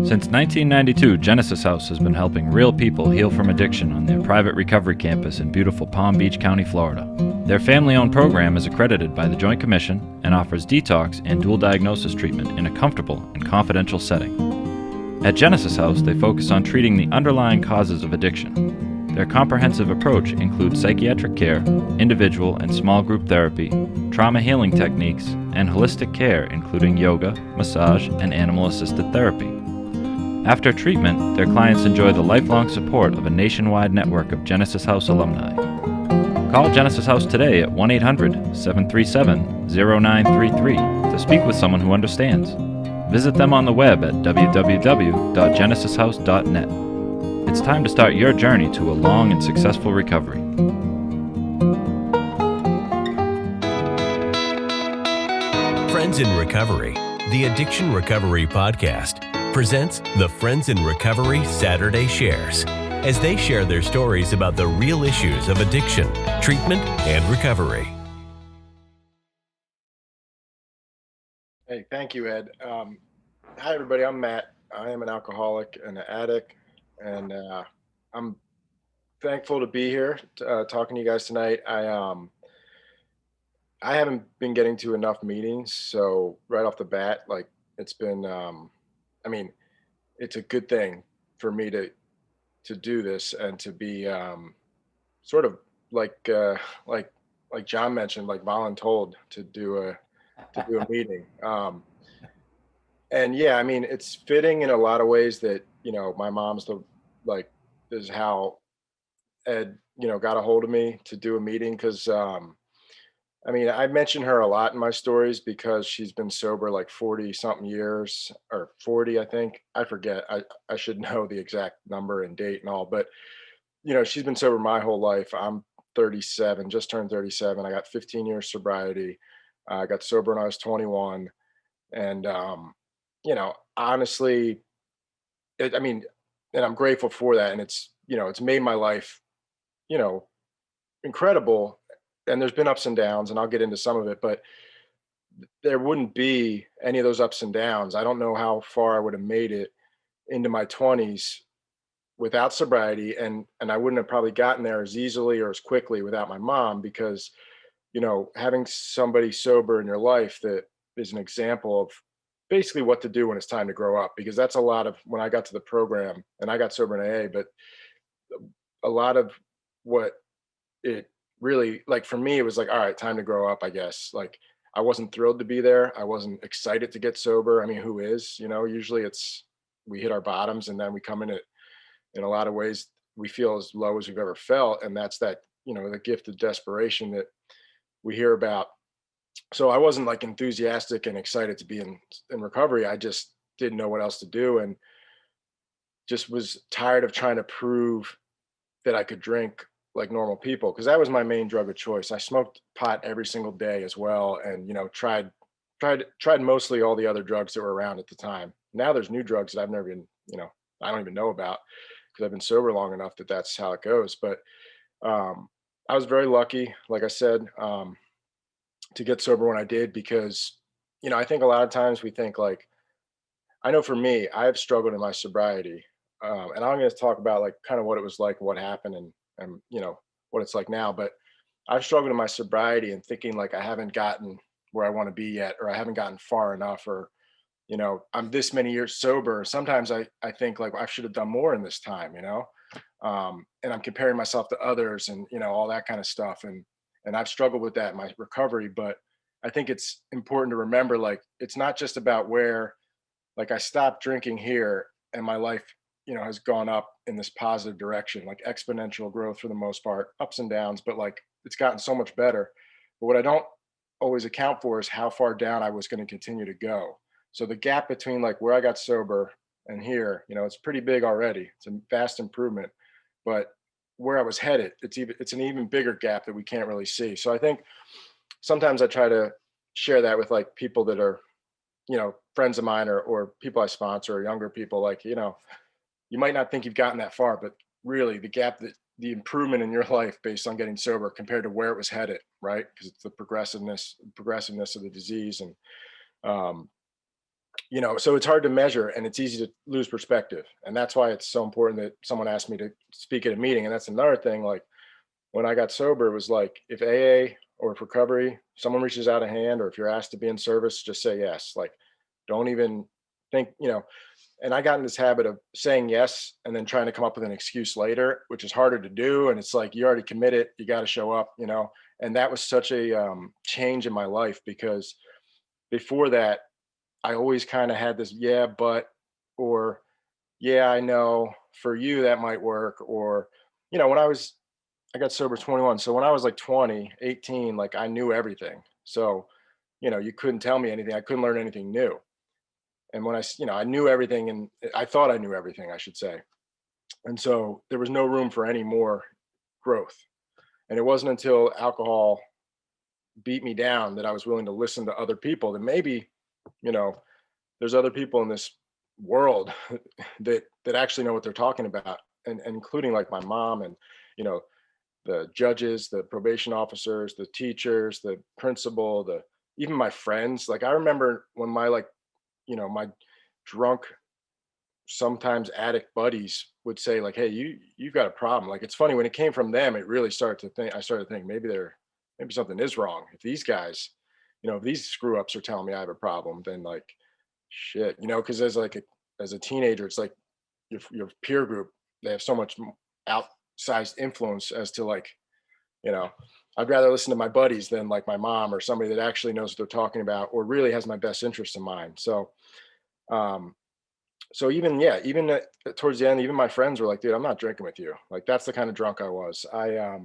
Since 1992, Genesis House has been helping real people heal from addiction on their private recovery campus in beautiful Palm Beach County, Florida. Their family-owned program is accredited by the Joint Commission and offers detox and dual diagnosis treatment in a comfortable and confidential setting. At Genesis House, they focus on treating the underlying causes of addiction. Their comprehensive approach includes psychiatric care, individual and small group therapy, trauma healing techniques, and holistic care including yoga, massage, and animal-assisted therapy. After treatment, their clients enjoy the lifelong support of a nationwide network of Genesis House alumni. Call Genesis House today at 1-800-737-0933 to speak with someone who understands. Visit them on the web at www.genesishouse.net. It's time to start your journey to a long and successful recovery. Friends in Recovery, the Addiction Recovery Podcast, presents the Friends in Recovery Saturday Shares, as they share their stories about the real issues of addiction, treatment, and recovery. Hey, thank you, Ed. Hi, everybody. I'm Matt. I am an alcoholic and an addict, and I'm thankful to be here talking to you guys tonight. I haven't been getting to enough meetings, so right off the bat, like it's been, it's a good thing for me to do this and to be sort of like John mentioned, like voluntold to do a meeting. And yeah, I mean, it's fitting in a lot of ways that, my mom's this is how Ed, got a hold of me to do a meeting. Cause, I mention her a lot in my stories because she's been sober like 40 something years or 40, I think. I forget. I should know the exact number and date and all, but she's been sober my whole life. I'm 37, just turned 37. I got 15 years sobriety. I got sober when I was 21. And, honestly, and I'm grateful for that. And it's made my life, incredible. And there's been ups and downs, and I'll get into some of it, but there wouldn't be any of those ups and downs. I don't know how far I would have made it into my 20s without sobriety, and I wouldn't have probably gotten there as easily or as quickly without my mom, because having somebody sober in your life that is an example of basically what to do when it's time to grow up, because that's a lot of when I got to the program, and I got sober in AA, but a lot of what it really, like, for me, it was like, all right, time to grow up, I guess. Like, I wasn't thrilled to be there. I wasn't excited to get sober. I mean, who is? Usually it's we hit our bottoms and then we come in it in a lot of ways we feel as low as we've ever felt, and that's that, the gift of desperation that we hear about. So I wasn't like enthusiastic and excited to be in recovery. I just didn't know what else to do, and just was tired of trying to prove that I could drink like normal people, because that was my main drug of choice. I smoked pot every single day as well, and tried mostly all the other drugs that were around at the time. Now there's new drugs that I've never even, I don't even know about, because I've been sober long enough that that's how it goes. But I was very lucky, like I said, to get sober when I did, because I think a lot of times we think, like, I know for me, I've struggled in my sobriety, and I'm going to talk about like kind of what it was like, what happened, and what it's like now. But I've struggled in my sobriety and thinking like I haven't gotten where I want to be yet, or I haven't gotten far enough, or I'm this many years sober. Sometimes I think like I should have done more in this time, and I'm comparing myself to others, and all that kind of stuff. And I've struggled with that in my recovery. But I think it's important to remember, like, it's not just about where, like, I stopped drinking here and my life has gone up in this positive direction, like exponential growth for the most part, ups and downs, but like it's gotten so much better. But what I don't always account for is how far down I was going to continue to go. So the gap between like where I got sober and here, it's pretty big already. It's a vast improvement, but where I was headed, it's an even bigger gap that we can't really see. So I think sometimes I try to share that with like people that are, friends of mine, or people I sponsor, or younger people, like, you might not think you've gotten that far, but really the improvement in your life based on getting sober compared to where it was headed, right? Because it's the progressiveness of the disease. And so it's hard to measure and it's easy to lose perspective. And that's why it's so important that someone asked me to speak at a meeting. And that's another thing. Like when I got sober, it was like if AA or if recovery, someone reaches out a hand, or if you're asked to be in service, just say yes. Like don't even think, and I got in this habit of saying yes and then trying to come up with an excuse later, which is harder to do. And it's like you already committed, you got to show up, And that was such a change in my life, because before that, I always kind of had this, yeah, but, or yeah, I know for you that might work. Or, when I got sober 21. So when I was like 20, 18, like I knew everything. So, you couldn't tell me anything. I couldn't learn anything new. And when I knew everything, and I thought I knew everything, I should say. And so there was no room for any more growth. And it wasn't until alcohol beat me down that I was willing to listen to other people, that maybe, you know, there's other people in this world that actually know what they're talking about, and including like my mom, and, you know, the judges, the probation officers, the teachers, the principal, the even my friends. Like I remember when my drunk, sometimes addict buddies would say like, hey, you've got a problem. Like it's funny, when it came from them, it really I started to think maybe something is wrong. If these guys, if these screw ups are telling me I have a problem, then like shit, because as a teenager, it's like your peer group, they have so much outsized influence as to like, you know, I'd rather listen to my buddies than like my mom or somebody that actually knows what they're talking about or really has my best interest in mind. Um, so even, yeah, even towards the end, even my friends were like, dude, I'm not drinking with you. Like that's the kind of drunk I was. I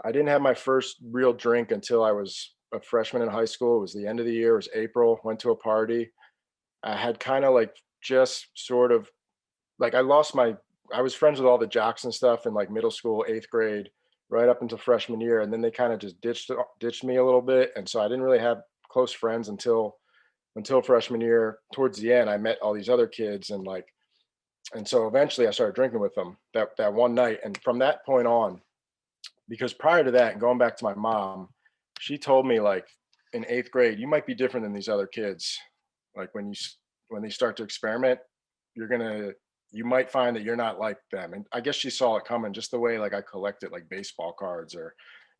didn't have my first real drink until I was a freshman in high school. It was the end of the year. It was April. Went to a party. I had kind of like just sort of like I was friends with all the jocks and stuff in like middle school, eighth grade, right up until freshman year, and then they kind of just ditched me a little bit, and so I didn't really have close friends until freshman year. Towards the end, I met all these other kids, and so eventually I started drinking with them that one night, and from that point on, because prior to that, and going back to my mom, she told me like in eighth grade, you might be different than these other kids. Like when they start to experiment, you're gonna you might find that you're not like them. And I guess she saw it coming, just the way like I collected like baseball cards, or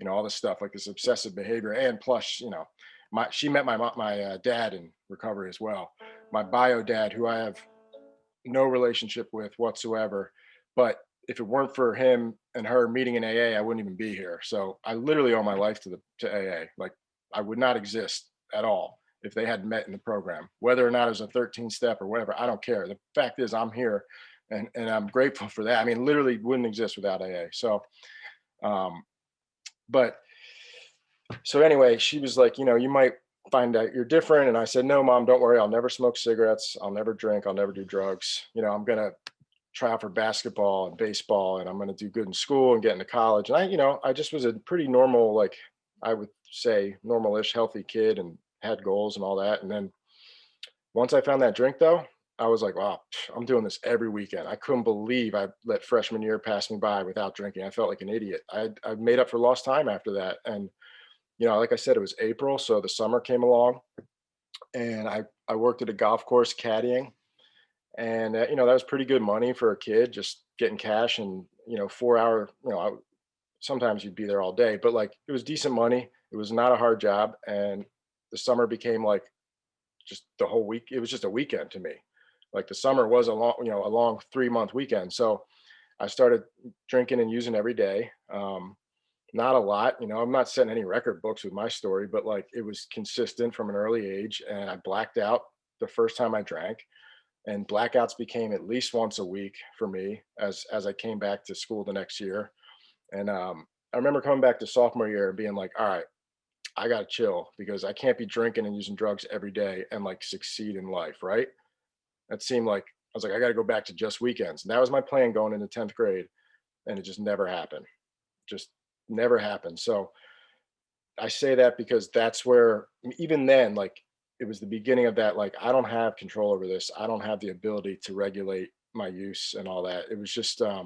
all this stuff, like this obsessive behavior. And plus, she met my dad in recovery as well, my bio dad, who I have no relationship with whatsoever. But if it weren't for him and her meeting in AA, I wouldn't even be here. So I literally owe my life to AA. Like I would not exist at all if they hadn't met in the program, whether or not it was a 13 step or whatever. I don't care. The fact is I'm here, and I'm grateful for that. I mean, literally wouldn't exist without AA. So, um, but so anyway, she was like, you might find out you're different. And I said, no, mom, don't worry. I'll never smoke cigarettes. I'll never drink. I'll never do drugs. I'm going to try out for basketball and baseball, and I'm going to do good in school and get into college. And I just was a pretty normal, like I would say normal-ish, healthy kid, and had goals and all that. And then once I found that drink though, I was like, wow, I'm doing this every weekend. I couldn't believe I let freshman year pass me by without drinking. I felt like an idiot. I made up for lost time after that. And, like I said, it was April. So the summer came along, and I worked at a golf course caddying. And, that was pretty good money for a kid, just getting cash and, 4 hour, sometimes you'd be there all day, but like it was decent money. It was not a hard job. And the summer became like just the whole week. It was just a weekend to me. Like the summer was a long 3-month weekend. So I started drinking and using every day. Not a lot, I'm not setting any record books with my story, but like it was consistent from an early age. And I blacked out the first time I drank, and blackouts became at least once a week for me as I came back to school the next year. And I remember coming back to sophomore year and being like, all right, I got to chill, because I can't be drinking and using drugs every day and like succeed in life. Right. That seemed like I was like, I got to go back to just weekends. And that was my plan going into 10th grade. And it just never happened. Just never happened. So I say that because that's where, even then, like it was the beginning of that. Like, I don't have control over this. I don't have the ability to regulate my use and all that. It was just, I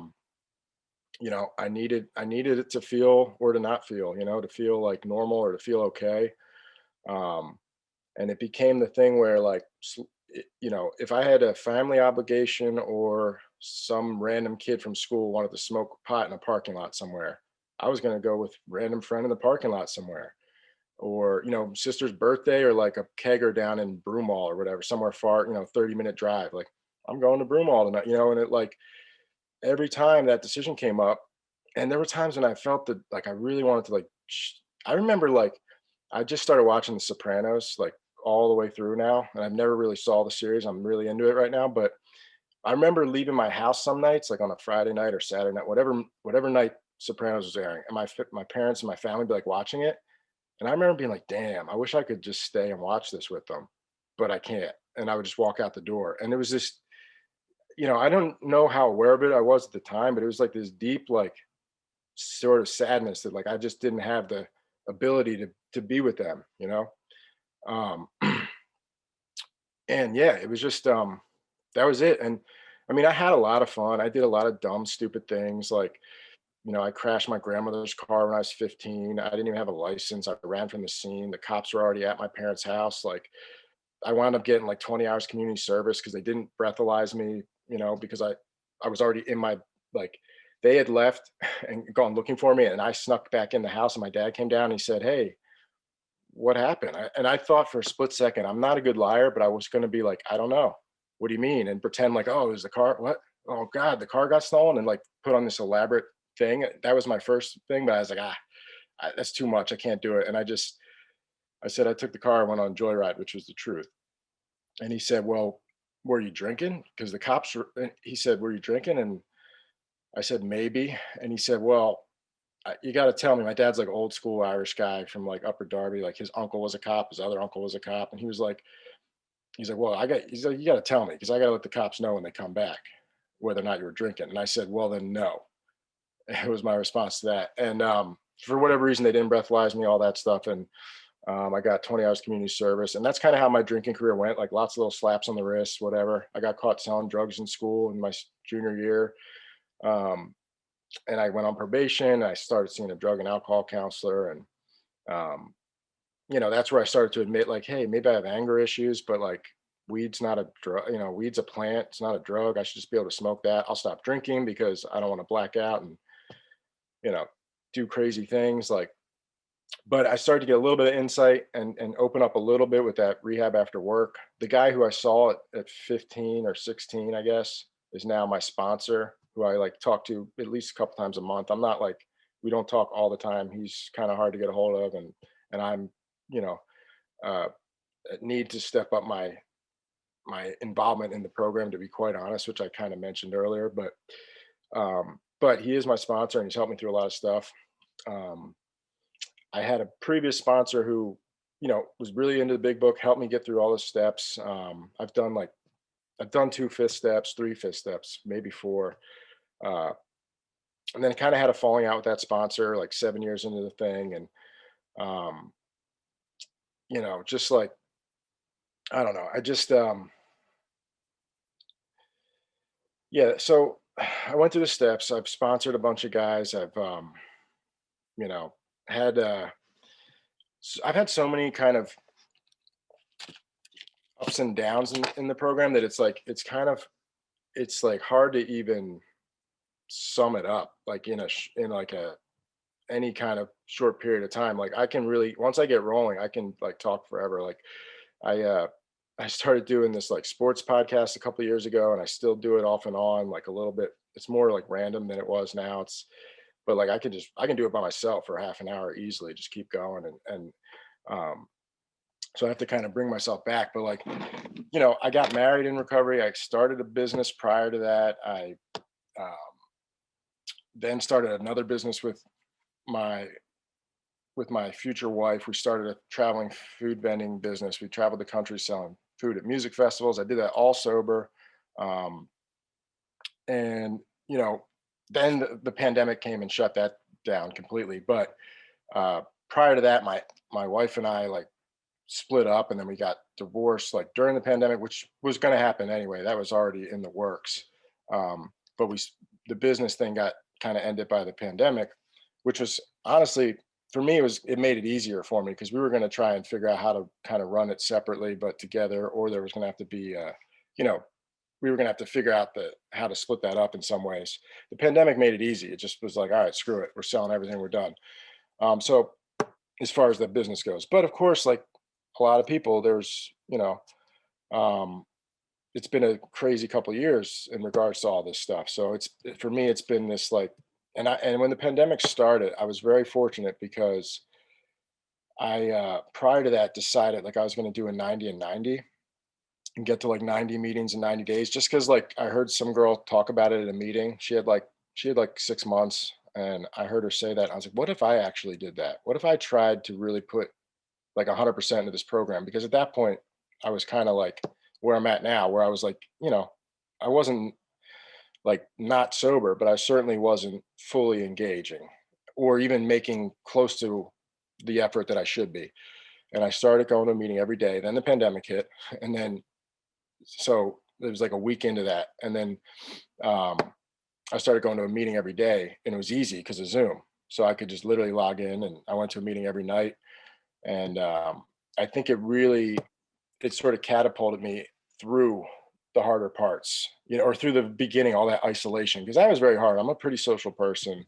needed it to feel or to not feel, to feel like normal or to feel okay. Um, and it became the thing where like if I had a family obligation or some random kid from school wanted to smoke pot in a parking lot somewhere, I was going to go with random friend in the parking lot somewhere. Or, sister's birthday, or like a kegger down in Broomall or whatever, somewhere far, 30-minute drive. Like, I'm going to Broomall tonight, and it like every time that decision came up, and there were times when I felt that like I really wanted to like I remember like I just started watching The Sopranos like all the way through now, and I've never really saw the series. I'm really into it right now, but I remember leaving my house some nights, like on a Friday night or Saturday night, whatever night Sopranos was airing, and my parents and my family be like watching it, and I remember being like, "Damn, I wish I could just stay and watch this with them, but I can't." And I would just walk out the door, and it was just, I don't know how aware of it I was at the time, but it was like this deep, like sort of sadness that like I just didn't have the ability to be with them, Um, and yeah, it was just that was it. And I mean, I had a lot of fun. I did a lot of dumb, stupid things like, I crashed my grandmother's car when I was 15. I didn't even have a license. I ran from the scene. The cops were already at my parents' house. Like, I wound up getting like 20 hours community service because they didn't breathalyze me, because I was already in my, like, they had left and gone looking for me, and I snuck back in the house, and my dad came down and he said, "Hey, what happened?" And I thought for a split second, I'm not a good liar, but I was going to be like, "I don't know. What do you mean?" And pretend like, "Oh, is the car, what? Oh God, the car got stolen," and like put on this elaborate thing. That was my first thing, but I was like, that's too much. I can't do it. And I said, I took the car, I went on Joyride, which was the truth. And he said, "Well, were you drinking?" Because the cops were, and he said, "Were you drinking?" And I said, "Maybe." And he said, "Well, you got to tell me." My dad's like old school Irish guy from like Upper Darby. Like his uncle was a cop, his other uncle was a cop. And he's like, "Well, he's like, you got to tell me because I got to let the cops know when they come back whether or not you were drinking." And I said, "Well, then no." It was my response to that. And for whatever reason, they didn't breathalyze me, all that stuff. And I got 20 hours community service. And that's kind of how my drinking career went, like lots of little slaps on the wrist, whatever. I got caught selling drugs in school in my junior year. Um, and I went on probation. I started seeing a drug and alcohol counselor. And, um, that's where I started to admit, like, hey, maybe I have anger issues, but like, weed's not a drug, weed's a plant. It's not a drug. I should just be able to smoke that. I'll stop drinking because I don't want to black out and, you know, do crazy things. Like, but I started to get a little bit of insight and open up a little bit with that rehab after work. The guy who I saw at 15 or 16, I guess, is now my sponsor, who I like talk to at least a couple times a month. I'm not like, we don't talk all the time. He's kind of hard to get a hold of, and I'm, you know, uh, need to step up my involvement in the program, to be quite honest, which I kind of mentioned earlier. But he is my sponsor, and he's helped me through a lot of stuff. Um, I had a previous sponsor who, was really into the big book, helped me get through all the steps. I've done 2 5th steps, 3 5th steps, maybe 4. Uh, and then kind of had a falling out with that sponsor like 7 years into the thing. And, um, just like, I don't know. Yeah. So I went through the steps. I've sponsored a bunch of guys. You know, had, I've had so many kind of ups and downs in the program that it's like hard to even sum it up like in like a any kind of short period of time. Like I can really, once I get rolling, I can like talk forever. Like I uh I started doing this like sports podcast a couple of years ago, and I still do it off and on, like a little bit. It's more like random than it was now. But like I can do it by myself for half an hour easily, just keep going. And um so I have to kind of bring myself back. But like, I got married in recovery. I started a business prior to that. I um, then started another business my with my future wife. We started a traveling food vending business. We traveled the country selling food at music festivals. I did that all sober. Um, and, then the pandemic came and shut that down completely. But prior to that, my wife and I like split up, and then we got divorced like during the pandemic, which was going to happen anyway. That was already in the works. But the business thing got kind of ended by the pandemic, which was honestly for me, it made it easier for me because we were going to try and figure out how to kind of run it separately, but together, or there was going to have to be, you know, we were going to have to figure out how to split that up in some ways. The pandemic made it easy. It just was like, all right, screw it. We're selling everything. We're done. So as far as the business goes, but of course, like a lot of people, um, it's been a crazy couple of years in regards to all this stuff. So for me, it's been this like, and when the pandemic started, I was very fortunate because I prior to that decided like I was going to do a 90 and 90 and get to like 90 meetings in 90 days, just because like I heard some girl talk about it at a meeting. She had like 6 months, and I heard her say that. I was like, what if I actually did that? What if I tried to really put like 100% into this program? Because at that point, I was kind of like where I'm at now, where I was like, I wasn't like not sober, but I certainly wasn't fully engaging or even making close to the effort that I should be. And I started going to a meeting every day. Then the pandemic hit, and then so it was like a week into that, and then um, I started going to a meeting every day, and it was easy because of Zoom. So I could just literally log in, and I went to a meeting every night. And I think it sort of catapulted me through the harder parts, or through the beginning, all that isolation, because that was very hard. I'm a pretty social person.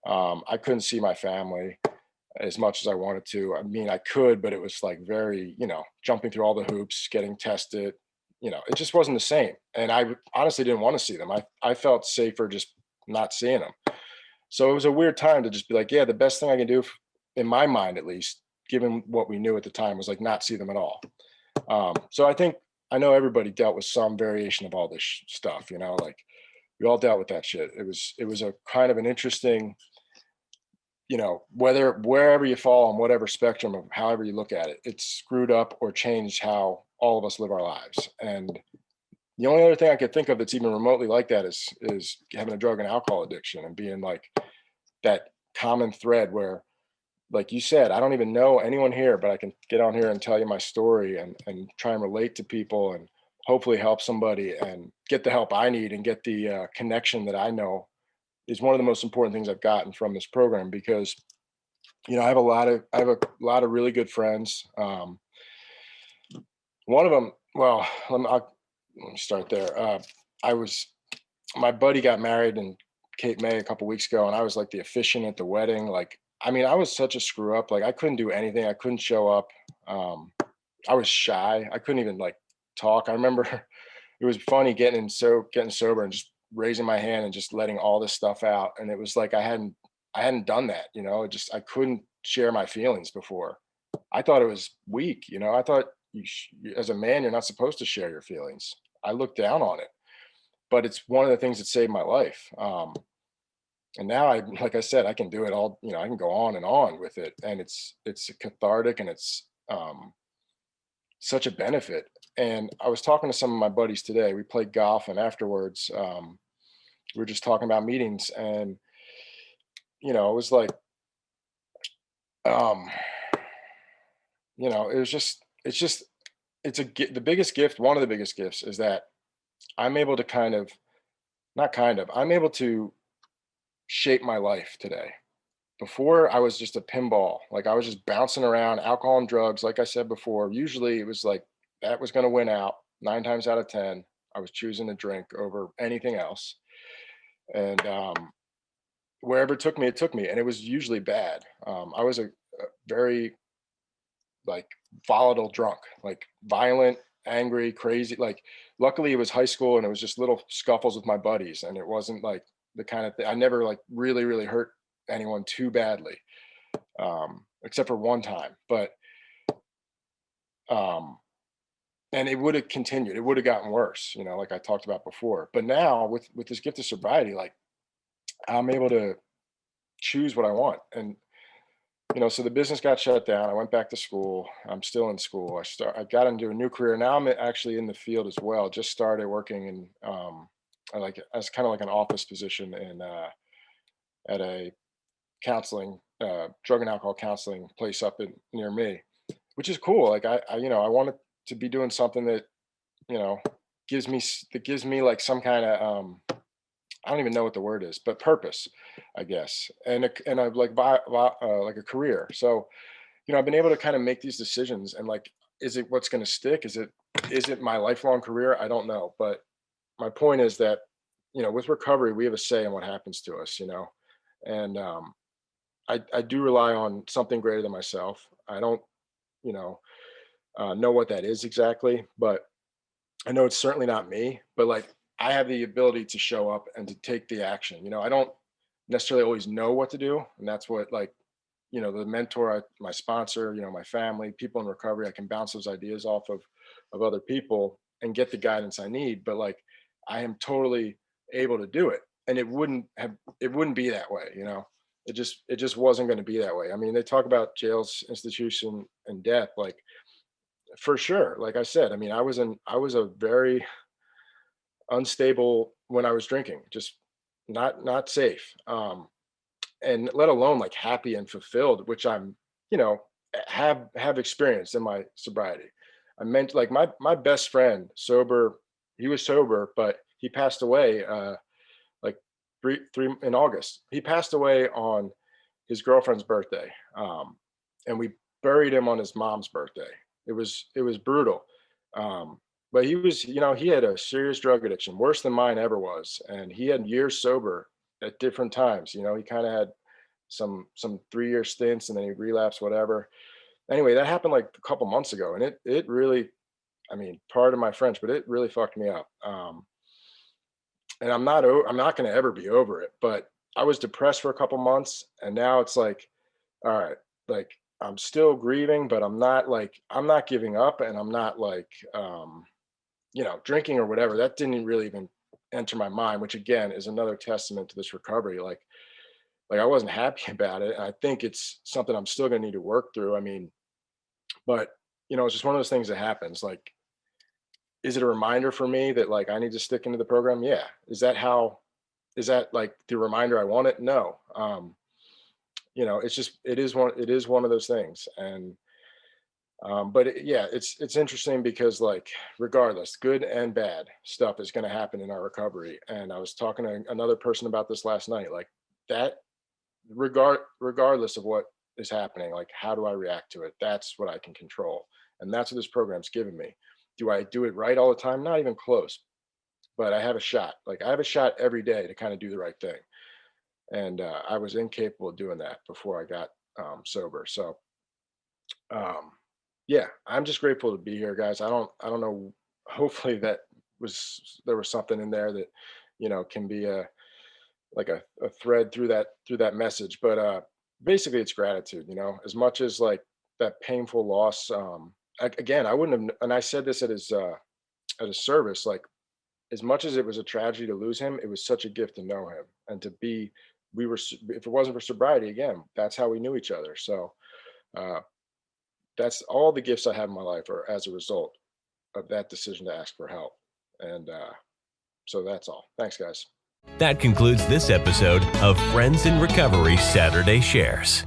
I couldn't see my family as much as I wanted to. I mean, I could, but it was like very, jumping through all the hoops, getting tested. It just wasn't the same. And I honestly didn't want to see them. I felt safer just not seeing them. So it was a weird time to just be like, yeah, the best thing I can do, in my mind at least, given what we knew at the time, was like not see them at all. So I know everybody dealt with some variation of all this stuff, like we all dealt with that shit. It was a kind of an interesting, wherever you fall on whatever spectrum of however you look at it, it's screwed up or changed how all of us live our lives. And the only other thing I could think of that's even remotely like that is having a drug and alcohol addiction and being like that common thread where, like you said, I don't even know anyone here, but I can get on here and tell you my story and try and relate to people and hopefully help somebody and get the help I need and get the connection that I know is one of the most important things I've gotten from this program. Because I have a lot of really good friends. One of them, well, let me start there. My buddy got married in Cape May a couple weeks ago, and I was like the officiant at the wedding. Like, I mean, I was such a screw up. Like, I couldn't do anything. I couldn't show up. I was shy. I couldn't even like talk. I remember it was funny getting sober and just raising my hand and just letting all this stuff out. And it was like I hadn't done that. I couldn't share my feelings before. I thought it was weak. I thought as a man, you're not supposed to share your feelings. I looked down on it, but it's one of the things that saved my life. And now like I said, I can do it all. I can go on and on with it, and it's cathartic, and it's such a benefit. And I was talking to some of my buddies today. We played golf, and afterwards, we were just talking about meetings, and it was like, um, it was just, the biggest gift. One of the biggest gifts is that I'm able to I'm able to shape my life today. Before, I was just a pinball. Like, I was just bouncing around. Alcohol and drugs, like I said before, usually it was like that was going to win out 9 times out of 10. I was choosing to drink over anything else. And wherever it took me. And it was usually bad. I was a very like volatile drunk, like violent, angry, crazy. Like, luckily it was high school, and it was just little scuffles with my buddies. And it wasn't like the kind of thing, I never like really, really hurt anyone too badly, except for one time. But um, and it would have continued. It would have gotten worse, like I talked about before. But now with this gift of sobriety, like I'm able to choose what I want. And so the business got shut down. I went back to school. I'm still in school. I got into a new career. Now I'm actually in the field as well. Just started working in as kind of like an office position in at a counseling, drug and alcohol counseling place up near me, which is cool. Like I wanted to be doing something that, you know, gives me like some kind of I don't even know what the word is, but purpose, I guess, and I've like a career. So, I've been able to kind of make these decisions, and like, is it what's going to stick? Is it my lifelong career? I don't know, but my point is that, with recovery, we have a say in what happens to us, and I do rely on something greater than myself. I don't, you know what that is exactly, but I know it's certainly not me. But like, I have the ability to show up and to take the action. I don't necessarily always know what to do, and that's what, like, the mentor, my sponsor, my family, people in recovery, I can bounce those ideas off of other people and get the guidance I need. But like, I am totally able to do it, and it wouldn't be that way. It just wasn't going to be that way. I mean, they talk about jails, institution, and death, like, for sure. Like I said, I mean, I was a very unstable when I was drinking, just not safe. And let alone like happy and fulfilled, which I'm, you know, have experienced in my sobriety. I meant, like, my best friend, sober, he was sober, but he passed away like three in August. He passed away on his girlfriend's birthday. And we buried him on his mom's birthday. It was brutal. Um, but he had a serious drug addiction, worse than mine ever was, and he had years sober at different times. He kind of had some 3-year stints, and then he relapsed, whatever. Anyway, that happened like a couple months ago, and it really, I mean, pardon my French, but it really fucked me up. And I'm not going to ever be over it. But I was depressed for a couple months, and now it's like, all right, like, I'm still grieving, but I'm not giving up, and I'm not like, drinking or whatever. That didn't really even enter my mind, which again is another testament to this recovery. Like I wasn't happy about it, and I think it's something I'm still going to need to work through. I mean, but it's just one of those things that happens. Like, is it a reminder for me that, like, I need to stick into the program? Yeah. Is that like the reminder I want it? No. It is one of those things. And but yeah, it's interesting because, like, regardless, good and bad stuff is going to happen in our recovery. And I was talking to another person about this last night. Like, that, regardless of what is happening, like, how do I react to it? That's what I can control, and that's what this program's given me. Do I do it right all the time? Not even close. But I have a shot. Like, I have a shot every day to kind of do the right thing. And I was incapable of doing that before I got sober. So um, yeah, I'm just grateful to be here, guys. I don't know. Hopefully there was something in there that can be a thread through that message. But basically, it's gratitude. As much as, like, that painful loss. Again, I wouldn't have, and I said this at his service. Like, as much as it was a tragedy to lose him, it was such a gift to know him and to be. If it wasn't for sobriety, again, that's how we knew each other. So uh, that's all the gifts I have in my life are as a result of that decision to ask for help. And so that's all. Thanks, guys. That concludes this episode of Friends in Recovery Saturday Shares.